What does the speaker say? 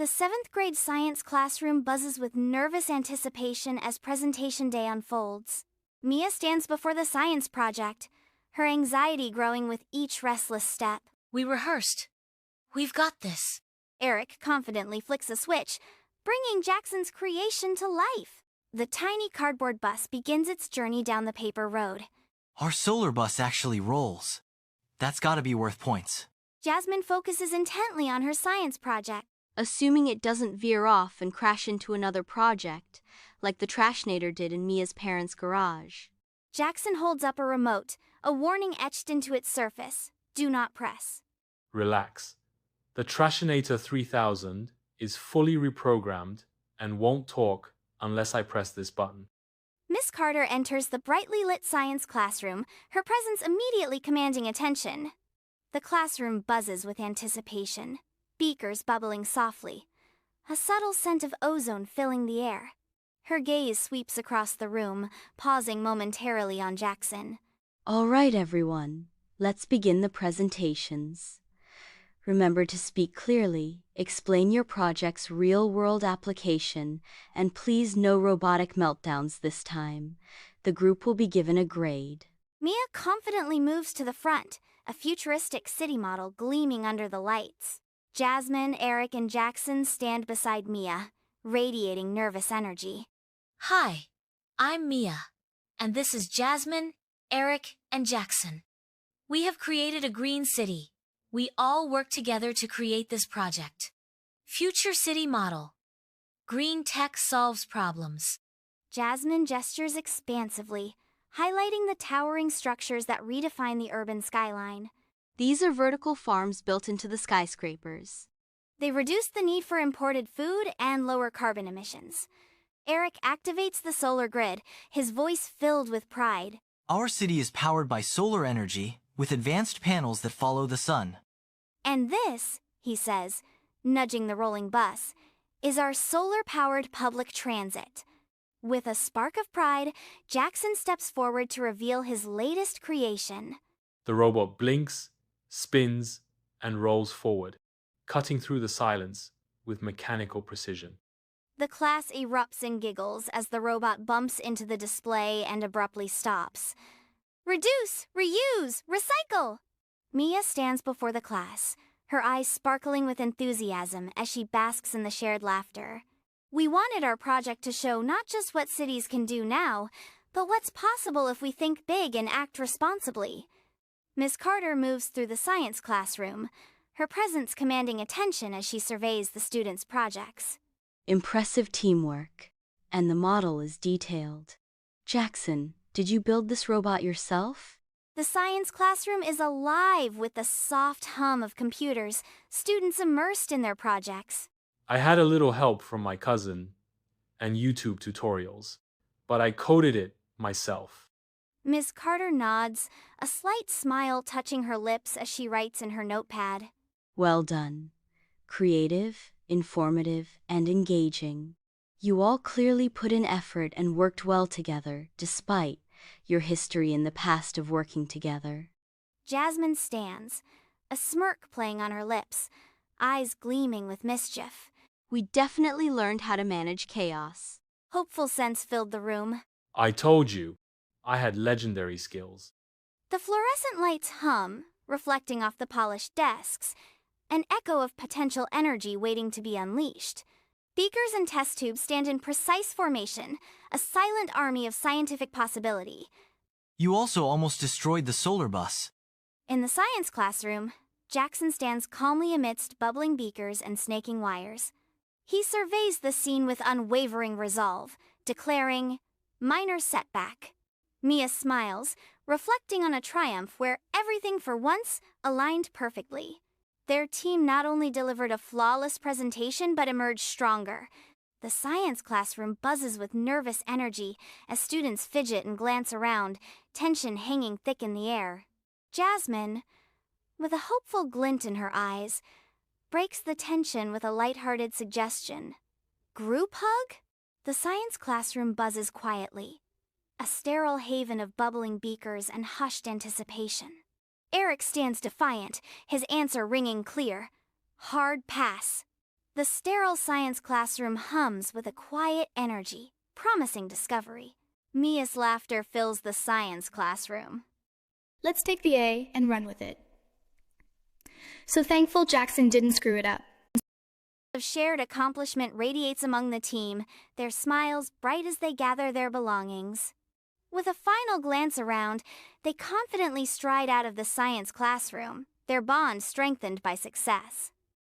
The 7th grade science classroom buzzes with nervous anticipation as presentation day unfolds. Mia stands before the science project, her anxiety growing with each restless step. We rehearsed. We've got this. Eric confidently flicks a switch, bringing Jackson's creation to life. The tiny cardboard bus begins its journey down the paper road. Our solar bus actually rolls. That's gotta be worth points. Jasmine focuses intently on her science project, assuming it doesn't veer off and crash into another project, like the Trashnator did in Mia's parents' garage. Jackson holds up a remote, a warning etched into its surface. Do not press. Relax. The Trashnator 3000 is fully reprogrammed and won't talk unless I press this button. Miss Carter enters the brightly lit science classroom, her presence immediately commanding attention. The classroom buzzes with anticipation, beakers bubbling softly, a subtle scent of ozone filling the air. Her gaze sweeps across the room, pausing momentarily on Jackson. All right, everyone. Let's begin the presentations. Remember to speak clearly, explain your project's real-world application, and please no robotic meltdowns this time. The group will be given a grade. Mia confidently moves to the front, a futuristic city model gleaming under the lights. Jasmine, Eric, and Jackson stand beside Mia, radiating nervous energy. Hi, I'm Mia, and this is Jasmine, Eric, and Jackson. We have created a green city. We all work together to create this project. Future City Model. Green tech solves problems. Jasmine gestures expansively, highlighting the towering structures that redefine the urban skyline. These are vertical farms built into the skyscrapers. They reduce the need for imported food and lower carbon emissions. Eric activates the solar grid, his voice filled with pride. Our city is powered by solar energy, with advanced panels that follow the sun. And this, he says, nudging the rolling bus, is our solar-powered public transit. With a spark of pride, Jackson steps forward to reveal his latest creation. The robot blinks, spins, and rolls forward, cutting through the silence with mechanical precision. The class erupts in giggles as the robot bumps into the display and abruptly stops. Reduce, reuse, recycle! Mia stands before the class, her eyes sparkling with enthusiasm as she basks in the shared laughter. We wanted our project to show not just what cities can do now, but what's possible if we think big and act responsibly. Miss Carter moves through the science classroom, her presence commanding attention as she surveys the students' projects. Impressive teamwork, and the model is detailed. Jackson, did you build this robot yourself? The science classroom is alive with the soft hum of computers, students immersed in their projects. I had a little help from my cousin and YouTube tutorials, but I coded it myself. Ms. Carter nods, a slight smile touching her lips as she writes in her notepad. Well done. Creative, informative, and engaging. You all clearly put in effort and worked well together, despite your history in the past of working together. Jasmine stands, a smirk playing on her lips, eyes gleaming with mischief. We definitely learned how to manage chaos. Hopeful sense filled the room. I told you, I had legendary skills. The fluorescent lights hum, reflecting off the polished desks, an echo of potential energy waiting to be unleashed. Beakers and test tubes stand in precise formation, a silent army of scientific possibility. You also almost destroyed the solar bus. In the science classroom, Jackson stands calmly amidst bubbling beakers and snaking wires. He surveys the scene with unwavering resolve, declaring, "Minor setback." Mia smiles, reflecting on a triumph where everything for once aligned perfectly. Their team not only delivered a flawless presentation but emerged stronger. The science classroom buzzes with nervous energy as students fidget and glance around, tension hanging thick in the air. Jasmine, with a hopeful glint in her eyes, breaks the tension with a lighthearted suggestion. Group hug? The science classroom buzzes quietly, a sterile haven of bubbling beakers and hushed anticipation. Eric stands defiant, his answer ringing clear. Hard pass. The sterile science classroom hums with a quiet energy, promising discovery. Mia's laughter fills the science classroom. Let's take the A and run with it. So thankful Jackson didn't screw it up. Of shared accomplishment radiates among the team, their smiles bright as they gather their belongings. With a final glance around, they confidently stride out of the science classroom, their bond strengthened by success.